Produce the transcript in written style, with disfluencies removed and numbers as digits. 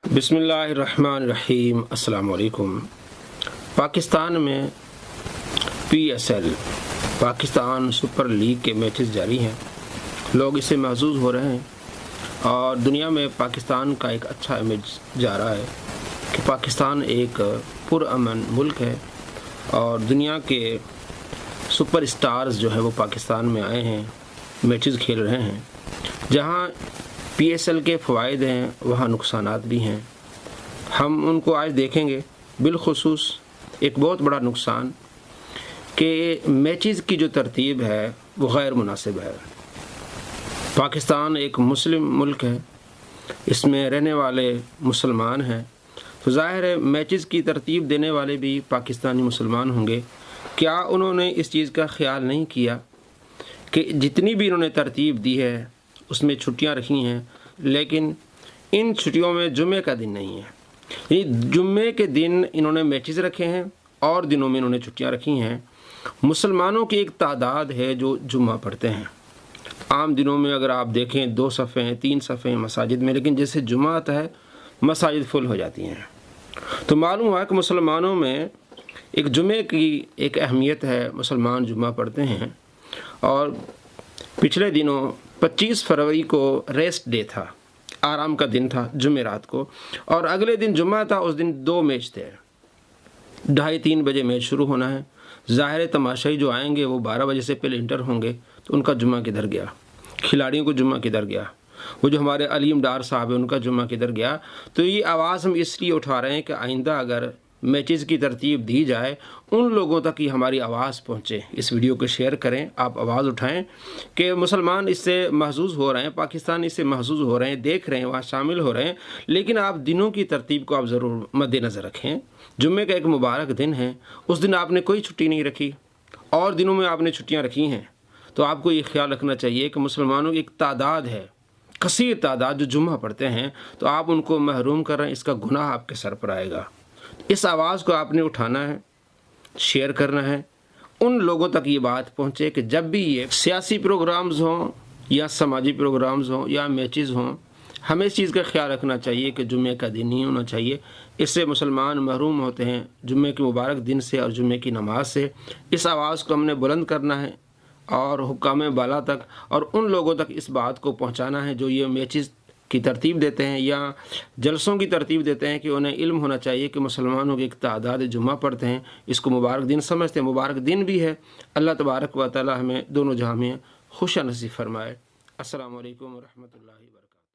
बिस्मिल्लाहिर्रहमानिर्रहीम। अस्सलाम वालेकुम। पाकिस्तान में PSL पाकिस्तान सुपर लीग के मैचेस जारी हैं। लोग इससे महजूज़ हो रहे हैं और दुनिया में पाकिस्तान का एक अच्छा इमेज जा रहा है कि पाकिस्तान एक पुरअमन मुल्क है और दुनिया के सुपर स्टार्स जो है वो पाकिस्तान में आए हैं, मैचेस खेल रहे हैं। जहाँ PSL के फ़वाइद हैं वहाँ नुकसानात भी हैं। हम उनको आज देखेंगे। बिलखुसूस एक बहुत बड़ा नुकसान कि मैचेस की जो तरतीब है वो गैर मुनासिब है। पाकिस्तान एक मुस्लिम मुल्क है, इसमें रहने वाले मुसलमान हैं, तो ज़ाहिर है मैचेस की तरतीब देने वाले भी पाकिस्तानी मुसलमान होंगे। क्या उन्होंने इस चीज़ का ख्याल नहीं किया कि जितनी भी इन्होंने तरतीब दी है उसमें छुट्टियां रखी हैं, लेकिन इन छुट्टियों में जुम्मे का दिन नहीं है। ये जुम्मे के दिन इन्होंने मैचेस रखे हैं और दिनों में इन्होंने छुट्टियां रखी हैं। मुसलमानों की एक तादाद है जो जुम्मा पढ़ते हैं। आम दिनों में अगर आप देखें 2 सफ़े हैं, 3 सफ़े हैं मसाजिद में, लेकिन जैसे जुम्मा आता है मसाजिद फुल हो जाती हैं। तो मालूम हुआ कि मुसलमानों में एक जुम्मे की एक अहमियत है, मुसलमान जुम्मा पढ़ते हैं। और पिछले दिनों 25 फरवरी को रेस्ट डे था, आराम का दिन था जुम्मे रात को, और अगले दिन जुम्मा था। उस दिन 2 मैच थे, 2:30-3 बजे मैच शुरू होना है। ज़ाहिर तमाशाई जो आएंगे वो 12 बजे से पहले इंटर होंगे, तो उनका जुम्मा किधर गया, खिलाड़ियों को जुम्मा किधर गया, वो जो हमारे अलीम डार साहब है उनका जुम्मा किधर गया। तो ये आवाज़ हम इसलिए उठा रहे हैं कि आइंदा अगर मैचेस की तरतीब दी जाए उन लोगों तक ही हमारी आवाज़ पहुँचे। इस वीडियो को शेयर करें, आप आवाज़ उठाएं कि मुसलमान इससे महजूज़ हो रहे हैं, पाकिस्तान इससे महजूज़ हो रहे हैं, देख रहे हैं, वहाँ शामिल हो रहे हैं। लेकिन आप दिनों की तरतीब को आप ज़रूर मद्देनज़र रखें। जुम्मे का एक मुबारक दिन है, उस दिन आपने कोई छुट्टी नहीं रखी और दिनों में आपने छुट्टियाँ रखी हैं, तो आपको ये ख्याल रखना चाहिए कि मुसलमानों की एक तादाद है, कसीर तादाद, जो जुम्मा पढ़ते हैं, तो आप उनको महरूम कर रहे हैं। इसका गुनाह आपके सर पर आएगा। इस आवाज़ को आपने उठाना है, शेयर करना है, उन लोगों तक ये बात पहुँचे कि जब भी ये सियासी प्रोग्राम्स हों या समाजी प्रोग्राम्स हों या मैचेस हों, हमें इस चीज़ का ख्याल रखना चाहिए कि जुम्मे का दिन नहीं होना चाहिए। इससे मुसलमान महरूम होते हैं जुम्मे के मुबारक दिन से और जुम्मे की नमाज से। इस आवाज़ को हमने बुलंद करना है और हुक्काम बाला तक और उन लोगों तक इस बात को पहुँचाना है जो ये मैचेस की तरतीब देते हैं या जलसों की तरतीब देते हैं, कि उन्हें इल्म होना चाहिए कि मुसलमानों की एक तादाद जुम्मा पढ़ते हैं, इसको मुबारक दिन समझते हैं। मुबारक दिन भी है। अल्लाह तबारक व तआला हमें दोनों जहां में खुश नसीब फरमाए। अस्सलामु अलैकुम व रहमतुल्लाहि व बरकातहू।